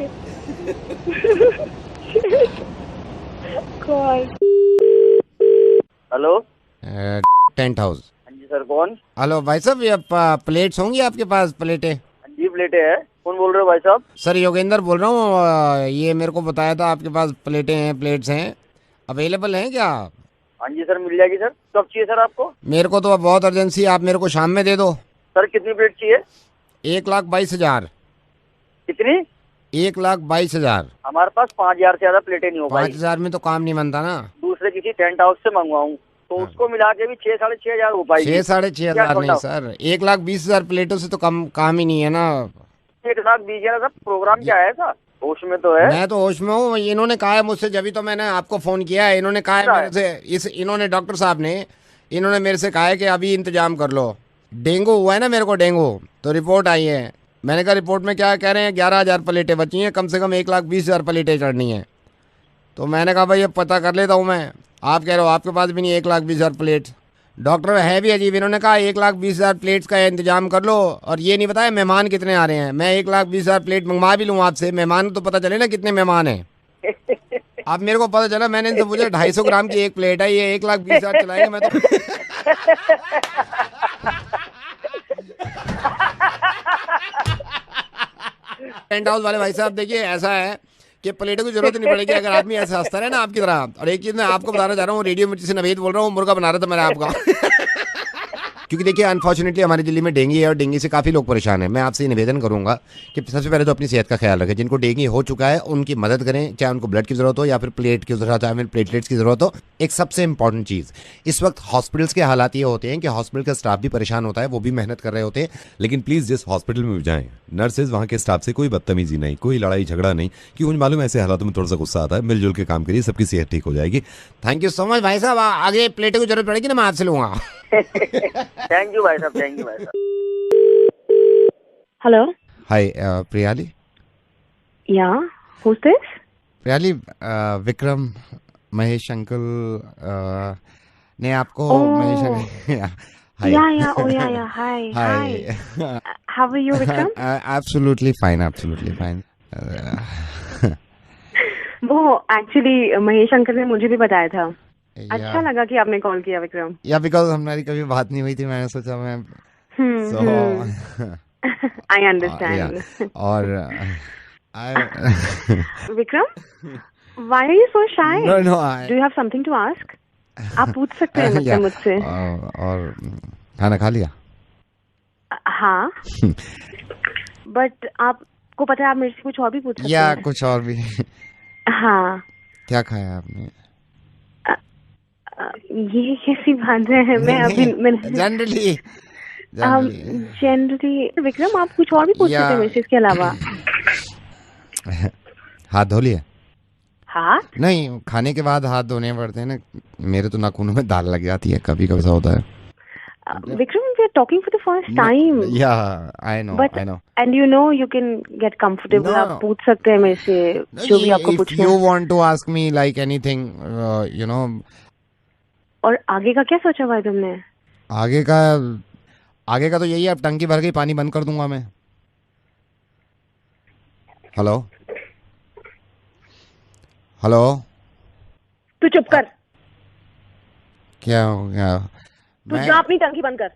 Hello, tent house. हाँ जी सर, कौन? हेलो भाई साहब, ये प्लेट्स होंगी आपके पास? प्लेटें? हाँ जी प्लेटें है। कौन बोल रहे हो भाई साहब? सर योगेंद्र बोल रहा हूँ, ये मेरे को बताया था आपके पास प्लेटें हैं, प्लेट्स हैं, अवेलेबल हैं क्या? हाँ जी सर, मिल जाएगी सर। कब चाहिए सर आपको? मेरे को तो अब बहुत अर्जेंसी है, आप मेरे को शाम में दे दो। सर कितनी प्लेट चाहिए? 1,22,000। कितनी? 1,22,000। हमारे पास 5,000 से ज्यादा प्लेटें नहीं हो पाएगी। 5,000 में तो काम नहीं बनता ना। दूसरे किसी टेंट हाउस से मंगवाऊँ तो उसको मिला के भी 6,500 हो पाएगी। 6,500 नहीं सर, 1,20,000 प्लेटों से तो कम काम ही नहीं है ना। 1,20,000 सर, प्रोग्राम क्या है सर? होश में तो है। मैं तो होश में हूँ, इन्होंने कहा है मुझसे, जब तो मैंने आपको फोन किया है। इन्होंने कहा है मेरे से, इन्होंने डॉक्टर साहब ने, इन्होंने मेरे से कहा है कि अभी इंतजाम कर लो। डेंगू हुआ है ना मेरे को, डेंगू, तो रिपोर्ट आई है। मैंने कहा रिपोर्ट में क्या कह रहे हैं, 11,000 प्लेटें बची हैं, कम से कम 1,20,000 प्लेटें चढ़नी है। तो मैंने कहा भाई ये पता कर लेता हूँ मैं। आप कह रहे हो आपके पास भी नहीं 1,20,000 प्लेट। डॉक्टर है भी अजीब, इन्होंने कहा 1,20,000 प्लेट्स का इंतजाम कर लो, और ये नहीं बताया मेहमान कितने आ रहे हैं। मैं 1,20,000 प्लेट मंगवा भी लूँ आपसे, मेहमान तो पता चले ना कितने मेहमान हैं। अब मेरे को पता चला, मैंने इनसे पूछा 250 ग्राम की एक प्लेट है, ये 1,20,000 चलाएंगे। मैं तो टेंट हाउस वाले भाई साहब देखिए ऐसा है कि प्लेटों की जरूरत नहीं पड़ेगी अगर आदमी ऐसे हंसता रहे ना आपकी तरह। और एक चीज मैं आपको बताना चाह रहा हूँ, रेडियो मिर्ची से नवेद बोल रहा हूँ, मुर्गा बना रहा था मैंने आपका। क्योंकि देखिए अनफॉर्चुनेटली हमारी दिल्ली में डेंगू है और डेंगू से काफ़ी लोग परेशान हैं। मैं आपसे निवेदन करूंगा कि सबसे पहले तो अपनी सेहत का ख्याल रखें। जिनको डेंगू हो चुका है उनकी मदद करें, चाहे उनको ब्लड की ज़रूरत हो या फिर प्लेट की ज़रूरत, चाहे फिर प्लेटलेट्स की ज़रूरत हो। एक सबसे इंपॉर्टेंट चीज़ इस वक्त हॉस्पिटल्स के हालात ये होते हैं कि हॉस्पिटल का स्टाफ भी परेशान होता है, वो भी मेहनत कर रहे होते हैं। लेकिन प्लीज़ जिस हॉस्पिटल में भी जाएं, नर्सेज वहाँ के स्टाफ से कोई बदतमीजी नहीं, कोई लड़ाई झगड़ा नहीं, क्योंकि मुझे मालूम है ऐसे हालातों में थोड़ा सा गुस्सा आता है। मिलजुल के काम करिए, सबकी सेहत ठीक हो जाएगी। थैंक यू सो मच भाई साहब। आगे प्लेटों की जरूरत पड़ेगी ना मैं आपसे लूँगा। थैंक यू भाई साहब, थैंक यू भाई साहब। Hello? Hi Priyali. Yeah? Who's this? Priyali, Vikram Mahesh uncle ने आपको Yeah, yeah, oh yeah, yeah. Hi, hi. How are you, Vikram? Absolutely fine, absolutely fine. वो एक्चुअली महेश अंकल ने मुझे भी बताया था। अच्छा लगा कि आपने कॉल किया विक्रम। या बिकॉज हमारी कभी बात नहीं हुई थी, मैंने सोचा मैं आई अंडरस्टैंड। और Vikram, why are you so shy? No, do you have something to ask? आप पूछ सकते हैं मुझसे। और खाना खा लिया? हाँ, बट आपको पता है आप मेरे से कुछ और भी पूछ सकते हैं। या कुछ और भी? हाँ। क्या खाया आपने? ये कैसी बात है? मैं अभी जनरली विक्रम आप कुछ और भी पूछ सकते हैं मेरे से इसके अलावा। हाथ धो लिए? हाथ नहीं, खाने के बाद हाथ धोने पड़ते हैं ना। मेरे तो नाखूनों में दाल लग जाती है, कभी कभी ऐसा होता है। Vikram, we are talking for the first time. Yeah I know, I know. And you know you can get comfortable. आप पूछ सकते हैं मेरे से जो भी आपको पूछना है। You want to ask me like anything, you know. और आगे का क्या सोचा भाई तुमने? आगे का तो यही है, अब टंकी भर गई, पानी बंद कर दूंगा मैं। Hello hello. तू चुप कर। क्या हो गया? तू जा अपनी टंकी बंद कर।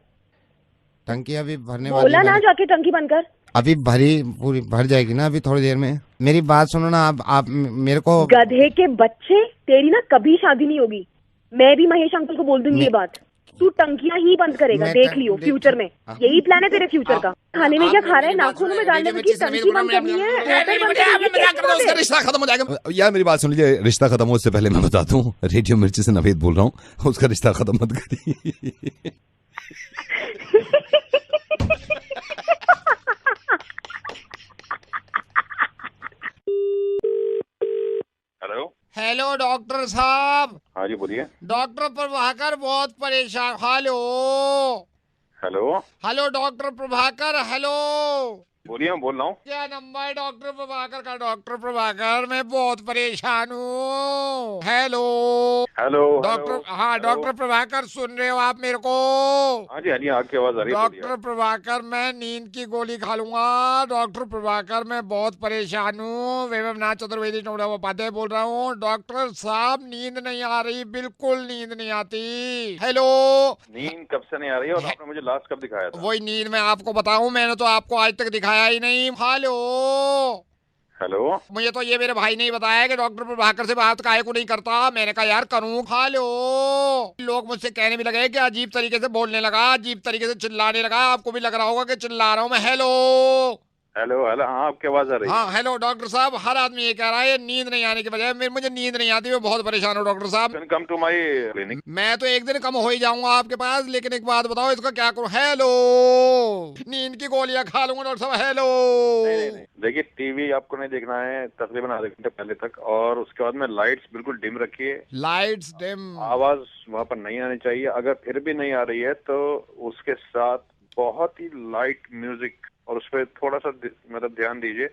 टंकी अभी भरने वाली बोला ना जाके टंकी बंद कर। अभी पूरी भर जाएगी ना अभी थोड़ी देर में। मेरी बात सुनो ना, आप मेरे को। गधे के बच्चे, तेरी ना कभी शादी नहीं होगी। मैं भी महेश अंकल को बोल दूंगी ये बात। तू टंकियां ही बंद करेगा, देख लियो फ्यूचर में। यही प्लान है तेरे फ्यूचर का। खाने में क्या खा रहा है? नाखूनों में डालने में टंकी बंद करनी है। रिश्ता खत्म हो जाएगा। यार मेरी बात सुन लीजिए, रिश्ता खत्म हो उससे पहले मैं बताता हूँ, रेडियो मिर्ची से नवेद बोल रहा हूँ, उसका रिश्ता खत्म मत करिए। हेलो हेलो डॉक्टर साहब। हाँ जी बोलिए। डॉक्टर प्रभाकर बहुत परेशान। Hello hello hello doctor Prabhakar, hello बोलिए, मैं बोल रहा हूँ। क्या नंबर है डॉक्टर प्रभाकर का? डॉक्टर प्रभाकर मैं बहुत परेशान हूँ। Hello hello doctor. हाँ डॉक्टर प्रभाकर, सुन रहे हो आप मेरे को? हाँ जी आपकी आवाज आ रही है। डॉक्टर प्रभाकर मैं नींद की गोली खा लूंगा। डॉक्टर प्रभाकर मैं बहुत परेशान हूँ। वैभवनाथ चतुर्वेदी उपाध्याय बोल रहा हूँ। डॉक्टर साहब नींद नहीं आ रही, बिल्कुल नींद नहीं आती। हेलो। नींद कब से नहीं आ रही है और आपने मुझे लास्ट कब दिखाया था? वही नींद मैं आपको बताऊं, मैंने तो आपको आज तक दिखाया ही नहीं। Hello hello. मुझे तो ये मेरे भाई ने बताया कि डॉक्टर प्रभाकर से बात काहे को नहीं करता। मैंने कहा यार करूं। हेलो। लोग मुझसे कहने भी लगे कि अजीब तरीके से बोलने लगा, अजीब तरीके से चिल्लाने लगा। आपको भी लग रहा होगा कि चिल्ला रहा हूं मैं। Hello hello hello. हाँ आपकी आवाज आ रही है। हाँ हेलो डॉक्टर साहब। हर आदमी ये कह रहा है नींद नहीं आने की वजह मुझे नींद नहीं आती, मैं बहुत परेशान हूँ डॉक्टर साहब। Come to my clinic. मैं तो एक दिन कम हो ही जाऊंगा आपके पास, लेकिन एक बात बताओ इसका क्या करूं? हेलो। नींद की गोलियां खा लूंगा डॉक्टर साहब। हेलो। नहीं। देखिए टीवी आपको नहीं देखना है तकरीबन आधे घंटे पहले तक, और उसके बाद में लाइट्स बिल्कुल डिम रखिए। Lights dim. आवाज वहाँ पर नहीं आनी चाहिए। अगर फिर भी नहीं आ रही है तो उसके साथ बहुत ही लाइट म्यूजिक और उस पर थोड़ा सा मतलब ध्यान दीजिए।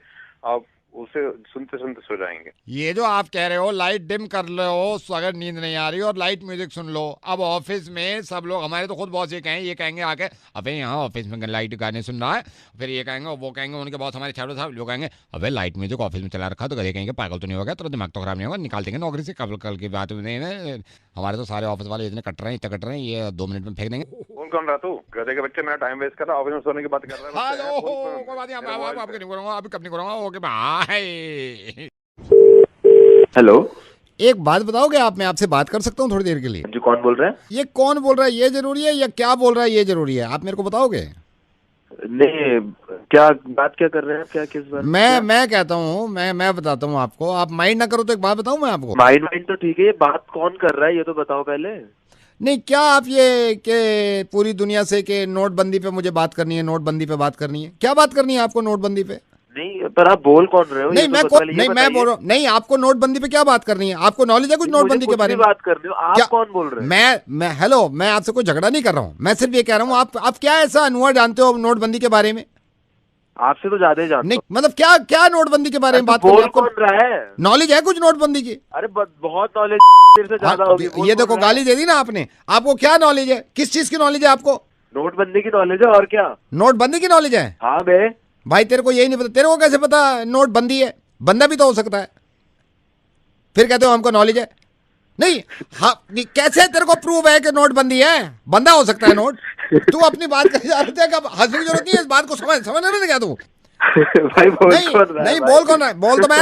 आप उसे सुनते सुनते सो जाएंगे। ये जो आप कह रहे हो लाइट डिम कर लो अगर नींद नहीं आ रही और लाइट म्यूजिक सुन लो। अब ऑफिस में सब लोग, हमारे तो खुद बॉस ये कहेंगे आके, अबे यहाँ ऑफिस में लाइट गाने सुन रहा है, फिर ये कहेंगे वो कहेंगे, उनके बॉस हमारे छात्रों साहब लोग कहेंगे अबे लाइट म्यूजिक ऑफिस में चला रखा, तो ये कहेंगे पागल तो नहीं होगा, तो दिमाग तो खराब नहीं होगा, निकाल देंगे नौकरी से कल की बात नहीं। हमारे तो सारे ऑफिस वाले इतने कट रहे हैं, इतने कट रहे हैं, ये 2 मिनट में फेंक देंगे। फोन कौन रहा तू? गधे के बच्चे, मेरा टाइम वेस्ट कर रहा, ऑफिस में सोने की बात कर रहा है। हेलो, कोई बात नहीं, आपके नहीं करूंगा, अभी कब नहीं करूंगा, ओके बाय। हेलो, एक बात बताओगे आप, मैं आपसे बात कर सकता हूँ थोड़ी देर के लिए? जी कौन बोल रहे हैं? ये कौन बोल रहा है ये जरूरी है या क्या बोल रहा है ये जरूरी है, आप मेरे को बताओगे? नहीं, क्या बात क्या कर रहे हैं, क्या किस बात? मैं कहता हूँ, मैं बताता हूँ आपको, आप माइंड ना करो तो एक बात बताऊँ मैं आपको। माइंड तो ठीक है, ये बात कौन कर रहा है ये तो बताओ पहले। नहीं, क्या आप ये के पूरी दुनिया से के नोटबंदी पे मुझे बात करनी है, नोटबंदी पे बात करनी है, क्या बात करनी है आपको नोटबंदी पे? नहीं, पर आप बोल कौन रहे हो? नहीं, मैं बोल रहा हूँ, नहीं आपको नोटबंदी पे क्या बात करनी है? आपको नॉलेज है कुछ नोटबंदी के बारे में? बात कर रहे हो आप, कौन बोल रहे हैं? मैं हेलो, मैं आपसे कोई झगड़ा नहीं कर रहा हूँ, मैं सिर्फ ये कह रहा हूँ आप क्या ऐसा अनुभव जानते हो नोटबंदी के बारे में? आपसे तो ज्यादा ही जानता हूं। नहीं मतलब क्या नोटबंदी के बारे में बात बोल कौन रहा है? नॉलेज है कुछ नोटबंदी की? अरे बहुत नॉलेज से ज्यादा होगी। ये देखो गाली दे दी ना आपने, आपको क्या नॉलेज है, किस चीज की नॉलेज है आपको? नोटबंदी की नॉलेज है, और क्या? नोटबंदी की नॉलेज है? हाँ बे भाई, तेरे को यही नहीं पता? तेरे को कैसे पता नोटबंदी है? बंदा भी तो हो सकता है, फिर कहते हो हमको नॉलेज है? नहीं, हाँ, कैसे तेरे को प्रूव है कि नोटबंदी है? बंदा हो सकता है नोट। तू अपनी बात कर जा रहे थे, हंसने की जरूरत नहीं है, इस बात को समझ नहीं क्या तू? भाई नहीं बोल कौन रहा है? बोल तो मैं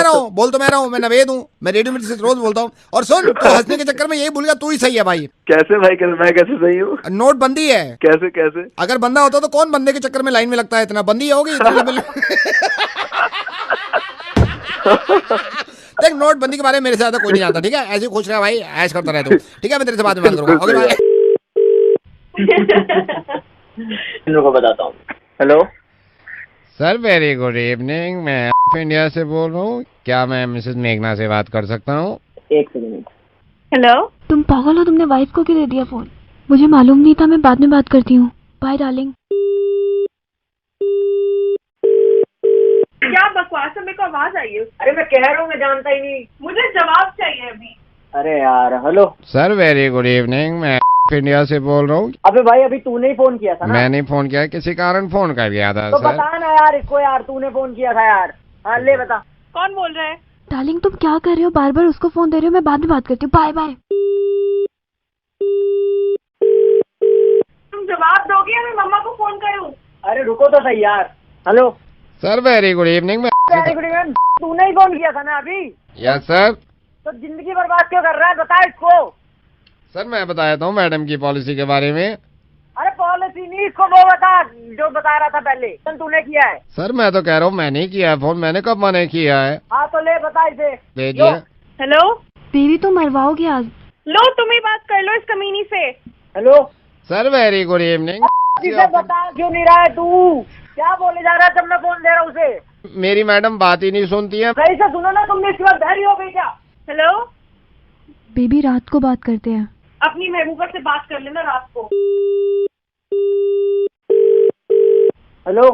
रहा हूँ, मैं नवेद हूँ, मैं रेडियो में से रोज बोलता हूँ। और सुन, तू हंसने के चक्कर में यही भूल गया, तू ही सही है भाई। कैसे भाई, मैं कैसे सही हूँ? नोटबंदी है। कैसे? अगर बंदा होता तो कौन बंदे के चक्कर में लाइन में लगता है? इतना बंदी होगी देख, नोटबंदी के बारे में मेरे से ज्यादा कोई नहीं जानता, ठीक है? ऐसे खुश रहा भाई, ऐश करता रहे तू, ठीक है? मैं तेरे से बाद में बात करूंगा, ओके बाय। को बताता हूँ। Hello sir, very good evening, मैं इंडिया से बोल रहा हूँ, क्या मैं मिसेस मेघना से बात कर सकता हूँ? एक सेकंड। हेलो, तुम पागल हो, तुमने वाइफ को क्यों दे दिया फोन? मुझे मालूम नहीं था, मैं बाद में बात करती हूँ, बाय डार्लिंग। क्या बकवास है? मेरे को आवाज आई है। अरे मैं कह रहा हूँ, मैं जानता ही नहीं, मुझे जवाब चाहिए अभी। अरे यार, hello sir, very good evening, मैं इंडिया से बोल रहा हूँ। अबे भाई, अभी तूने ही फोन किया था ना? मैंने फोन किया, किसी कारण फोन कर गया था तो सर। बता ना यार इसको, यार तूने फोन किया था यार। हाँ ले बता, कौन बोल रहा है? डार्लिंग तुम क्या कर रहे हो, बार बार उसको फोन दे रहे हो, मैं बाद में बात करती हूँ, बाय बाय। तुम जवाब दोगे या मैं मम्मा को फोन करूँ? अरे रुको तो सही यार। Hello sir, very good evening, very good evening, तूने ही फोन किया था ना अभी? Yes sir. तो जिंदगी बर्बाद क्यों कर रहा है, बता इसको। सर, मैं बताया था मैडम की पॉलिसी के बारे में। अरे पॉलिसी नहीं, इसको वो बता जो बता रहा था पहले, तूने किया है। सर, मैं तो कह रहा हूँ, मैंने किया है फोन, मैंने कब मना किया है? हाँ तो ले बता इसे। भेजिए। हेलो बेबी, तुम मरवाओगे आज। लो, तुम ही बात कर लो इस कमीनी से। Hello sir, very good evening. इसे बता क्यों नहीं रहा है तू, क्या बोले जा रहा है जब मैं फोन दे रहा हूँ उसे? मेरी मैडम बात ही नहीं सुनती है। सही से सुनो ना, तुमने इसके बाद बहरी हो गई क्या? हेलो बेबी, रात को बात करते हैं। अपनी महबूबा से बात कर लेना रात को। Hello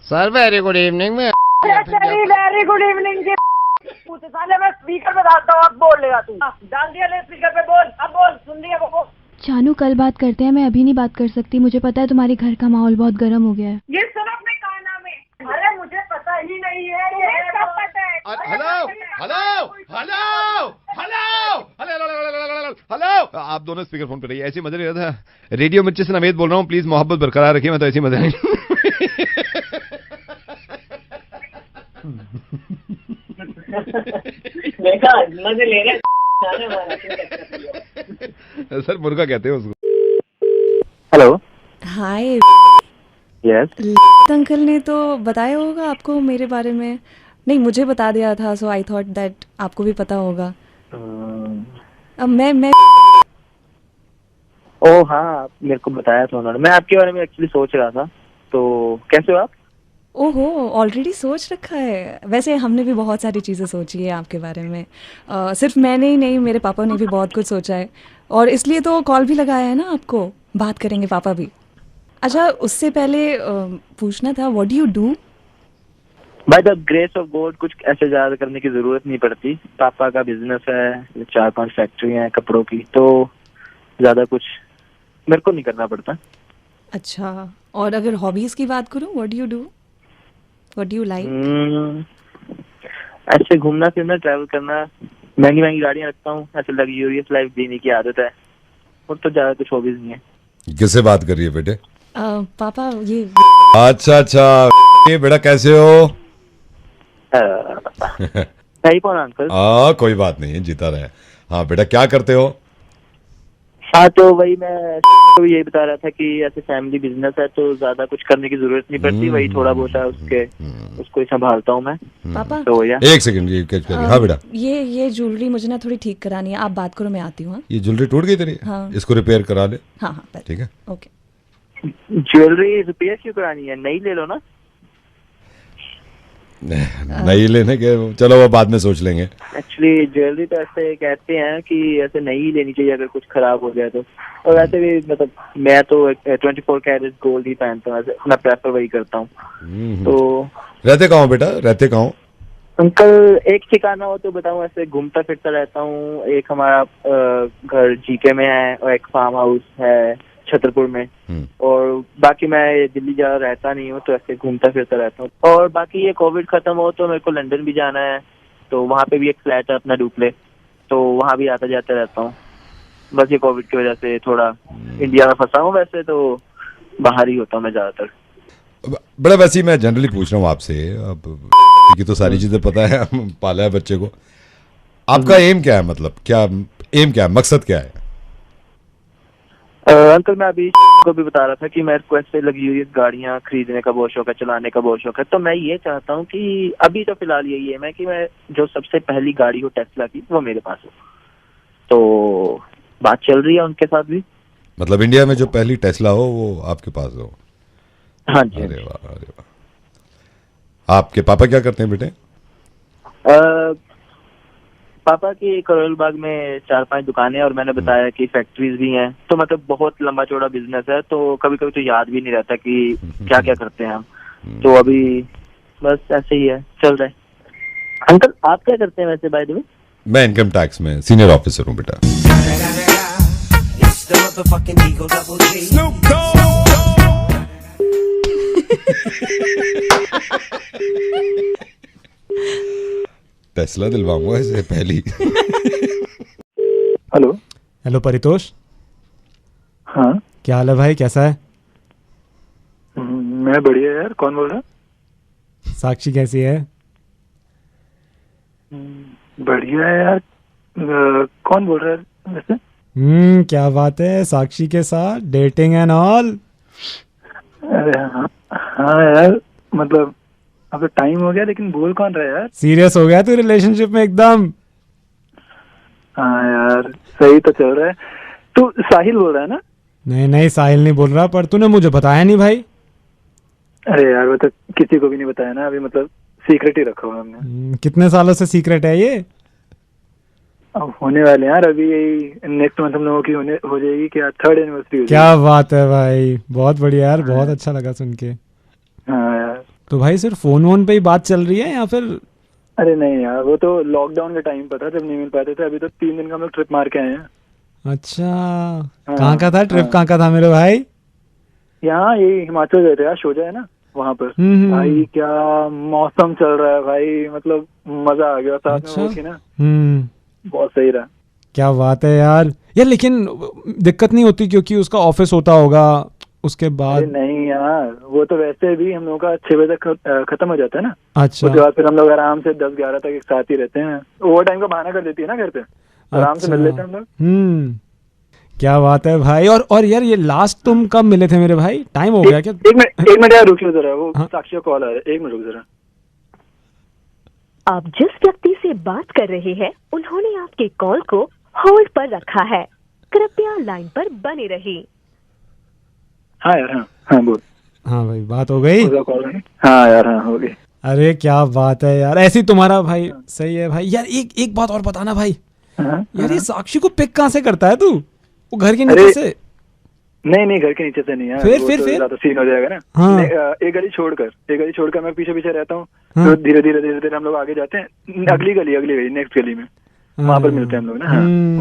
sir, very good evening. मैं वेरी गुड इवनिंग के पूछे साले, मैं स्पीकर पे डालता हूँ, अब बोल लेगा तू। डाल दिया ले स्पीकर पे, बोल अब, बोल सुन लिया वो। जानू, कल बात करते हैं, मैं अभी नहीं बात कर सकती, मुझे पता है तुम्हारे घर का माहौल बहुत गर्म हो गया है। ये सब अपने काना में। अरे मुझे पता ही नहीं है, ये सब पता है। हेलो, आप दोनों स्पीकर फोन पे रहिए, ऐसे मजा नहीं रहा था। रेडियो मिर्ची से नवेद बोल रहा हूँ, प्लीज मोहब्बत बरकरार रखिए, मैं तो ऐसी मजा नहीं। मजे ले रहे सर, मुर्गा कहते हैं उसको। हेलो, हाय। यस, अंकल ने तो बताया होगा आपको मेरे बारे में? नहीं, मुझे बता दिया था, सो आई थॉट दैट आपको भी पता होगा। अब मैं ओह हाँ, मेरे को बताया था उन्होंने, मैं आपके बारे में एक्चुअली सोच रहा था। तो कैसे हो आप? ओहो, ऑलरेडी सोच रखा है? वैसे हमने भी बहुत सारी चीज़ें सोची है आपके बारे में। सिर्फ मैंने ही नहीं, मेरे पापा ने भी बहुत कुछ सोचा है, और इसलिए तो कॉल भी लगाया है ना आपको, बात करेंगे पापा भी। अच्छा, उससे पहले पूछना था, what do you do? By the grace of God कुछ ऐसे ज्यादा करने की जरूरत नहीं पड़ती। पापा का बिजनेस है, 4-5 फैक्ट्री हैं कपड़ों की, तो ज्यादा कुछ मेरे को नहीं करना पड़ता। अच्छा, और अगर हॉबीज की बात करूं, what do you do, what do you like? ऐसे घूमना फिरना, ट्रैवल करना, महंगी महंगी गाड़ियां रखता हूँ, ऐसे लग्जूरियस लाइफ जीने की आदत है, और तो ज्यादा कुछ हॉबीज नहीं है। किससे बात कर रही है बेटे? पापा ये अच्छा ये बेटा कैसे हो? सही कौन अंकल? कोई बात नहीं है, जीता रहे। हाँ बेटा क्या करते हो? हाँ तो वही मैं तो यही बता रहा था कि ऐसे फैमिली बिजनेस है तो ज्यादा कुछ करने की जरूरत नहीं पड़ती, वही थोड़ा बहुत है उसको ही संभालता हूँ मैं। पापा तो भैया एक सेकंड। हाँ बेटा, ये ज्वेलरी मुझे ना थोड़ी ठीक करानी है, आप बात करो, मैं आती हूँ। ये ज्वेलरी टूट गई तेरी? हाँ। इसको रिपेयर करा ले। हाँ ठीक है, ओके। ज्वेलरी रिपेयर क्यों करानी है, नई ले लो ना। नई लेने के, चलो वो बाद में सोच लेंगे। एक्चुअली ज्वेलरी तो ऐसे कहते हैं कि ऐसे नई लेनी चाहिए अगर कुछ खराब हो जाए तो, और वैसे भी मतलब मैं तो 24 कैरेट गोल्ड ही पहनता हूँ, मैं प्रेफर वही करता हूँ। तो रहते कहाँ हो बेटा, रहते कहाँ हो? अंकल एक ठिकाना हो तो बताऊँ, ऐसे घूमता फिरता रहता हूँ। एक हमारा घर जीके में है और एक फार्म हाउस है छतरपुर में, और बाकी मैं दिल्ली ज्यादा रहता नहीं हूँ, तो ऐसे घूमता फिरता रहता हूँ। और बाकी ये कोविड खत्म हो तो मेरे को लंदन भी जाना है, तो वहाँ पे भी एक फ्लैट है अपना डुप्ले, तो वहाँ भी आता जाता रहता हूँ। बस ये कोविड की वजह से थोड़ा इंडिया में फंसा हूँ, वैसे तो बाहर ही होता हूँ मैं ज्यादातर। बड़ा वैसे ही मैं जनरली पूछ रहा हूँ आपसे, अब की तो सारी चीजें पता है, हम पाला है बच्चे को। आपका एम क्या है, मतलब क्या एम क्या है, मकसद क्या है? अंकल मैं अभी को भी बता रहा था कि मेरे को ऐसे लग्जूरियस गाड़ियां खरीदने का बहुत शौक है, चलाने का बहुत शौक है, तो मैं ये चाहता हूँ कि अभी तो फिलहाल यही है कि मैं जो सबसे पहली गाड़ी हो टेस्ला की वो मेरे पास हो। तो बात चल रही है उनके साथ भी, मतलब इंडिया में जो पहली टेस्ला हो वो आपके पास हो? हाँ जी। अरे वाह, अरे वाह। आपके पापा क्या करते हैं बेटे? पापा की करोल बाग में 4-5 दुकानें और मैंने बताया कि फैक्ट्रीज भी हैं, तो मतलब बहुत लंबा चौड़ा बिजनेस है, तो कभी कभी तो याद भी नहीं रहता कि क्या क्या करते हैं हम। तो अभी बस ऐसे ही है, चल रहा है। अंकल आप क्या करते हैं वैसे बाय द वे? मैं इनकम टैक्स में सीनियर ऑफिसर हूँ बेटा। टेस्ला दिलवाऊंगा इसे पहली। Hello hello Paritosh. हाँ क्या हाल है भाई, कैसा है? मैं बढ़िया यार, कौन बोल रहा? साक्षी कैसी है? बढ़िया है यार। कौन बोल रहा है वैसे? क्या बात है, साक्षी के साथ डेटिंग एंड ऑल? अरे हाँ यार, मतलब अब तो टाइम हो गया, लेकिन बोल कौन रहा है यार? सीरियस हो गया तू रिलेशनशिप में एकदम? हाँ यार सही तो चल रहा है। तू साहिल बोल रहा है ना? नहीं साहिल नहीं बोल रहा, पर तूने मुझे बताया नहीं भाई। अरे यार वो तो किसी को भी नहीं बताया ना, अभी मतलब सीक्रेट ही रखा हुआ हमने। कितने सालों से सीक्रेट है ये? अब होने वाले यार, अभी यही नेक्स्ट मंथ हम लोगों की हो जाएगी क्या 3rd एनिवर्सरी हो जाएगी। क्या बात है भाई, बहुत बढ़िया यार, बहुत अच्छा लगा सुन के। हाँ यार। तो भाई सिर्फ फोन वोन पे ही बात चल रही है या फिर? अरे नहीं यार, वो तो लॉकडाउन के टाइम पर था जब नहीं मिल पाते थे। अभी तो 3 दिन का हम लोग ट्रिप मार के आए हैं। अच्छा कहाँ का था ट्रिप, कहाँ का था मेरे भाई? यहाँ यही हिमाचल गए थे यार, शोजा है ना वहाँ पर। भाई क्या मौसम चल रहा है भाई, मतलब मजा आ गया साथ में वो की ना, बहुत सही रहा। क्या बात है यार। लेकिन दिक्कत नहीं होती क्योंकि उसका ऑफिस होता होगा उसके बाद? नहीं यार, वो तो वैसे भी हम लोग का 6 बजे तक खत्म हो जाता है ना। अच्छा। उसके बाद फिर हम लोग आराम से 10-11 तक एक साथ ही रहते हैं। ओवर टाइम का बहाना कर देती है ना घर पे, आराम से मिल लेते हैं हम लोग। क्या बात है भाई। और यार ये लास्ट तुम कब मिले थे मेरे भाई, टाइम हो गया क्या? एक मिनट यार रुक जरा, वो साक्षी का कॉल आ रहा है, 1 मिनट रुक जरा। आप जिस व्यक्ति से बात कर रहे हैं उन्होंने आपके कॉल को होल्ड पर रखा है, कृपया लाइन पर बने रहिए। हाँ यार, हाँ बोल। हाँ भाई बात हो गई? हाँ यार, हाँ हो गई। अरे क्या बात है यार, ऐसी तुम्हारा भाई सही है भाई। यार एक बात और बताना भाई। यार ये साक्षी को पिक कहाँ से करता है तू, वो घर के नीचे से? नहीं घर के नीचे से नहीं है। फिर ज्यादा सीन हो जाएगा ना। हाँ। एक गली छोड़कर मैं पीछे रहता हूँ। तो धीरे धीरे हम लोग आगे जाते हैं, अगली गली नेक्स्ट गली में, वहाँ पर मिलते हैं हम लोग ना।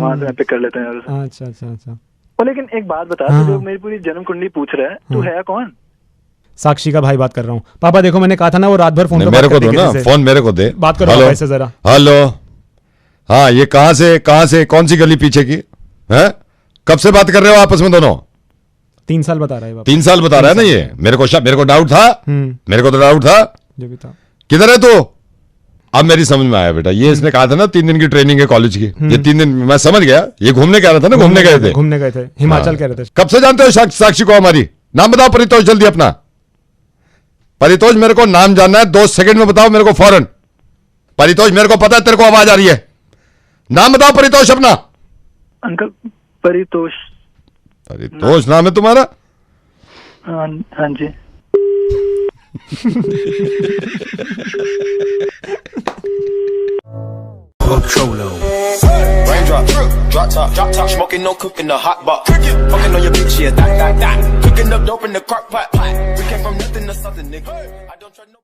वहाँ से पिक कर लेते हैं। अच्छा। और लेकिन एक बात बता, जो मेरी पूरी जन्म कुंडली पूछ रहा है, तू है कौन? साक्षी का भाई बात कर रहा हूँ। पापा देखो मैंने कहा था ना वो रात भर फोन मेरे को दो ना, फोन मेरे को दे, बात करो ऐसे जरा। हेलो, हाँ ये कहाँ से कौन सी गली पीछे की है? कब से बात कर रहे हो आपस में दोनों? 3 साल बता रहा है। 3 साल बता रहा है ना ये। मेरे को डाउट था, मेरे को तो डाउट था। जो भी था। किधर है तू? अब मेरी समझ में आया बेटा, ये इसने कहा था ना 3 दिन की ट्रेनिंग है कॉलेज की, ये 3 दिन मैं समझ गया। ये घूमने कह रहा था ना, घूमने गए थे हिमाचल कह रहे थे। कब से जानते हो साक्षी को हमारी? नाम बताओ परितोष, जल्दी अपना परितोष, मेरे को नाम जानना है, 2 सेकंड में बताओ मेरे को फौरन। परितोष मेरे को पता है तेरे को आवाज आ रही है, नाम बताओ परितोष अपना। अंकल परितोष नाम है तुम्हारा? हाँ जी। Raindrop, drop top, smoking, no cooking, the hot box. Fucking on your bitch, yeah, that. Cooking up dope in the crock pot. We came from nothing to something, nigga. I don't trust no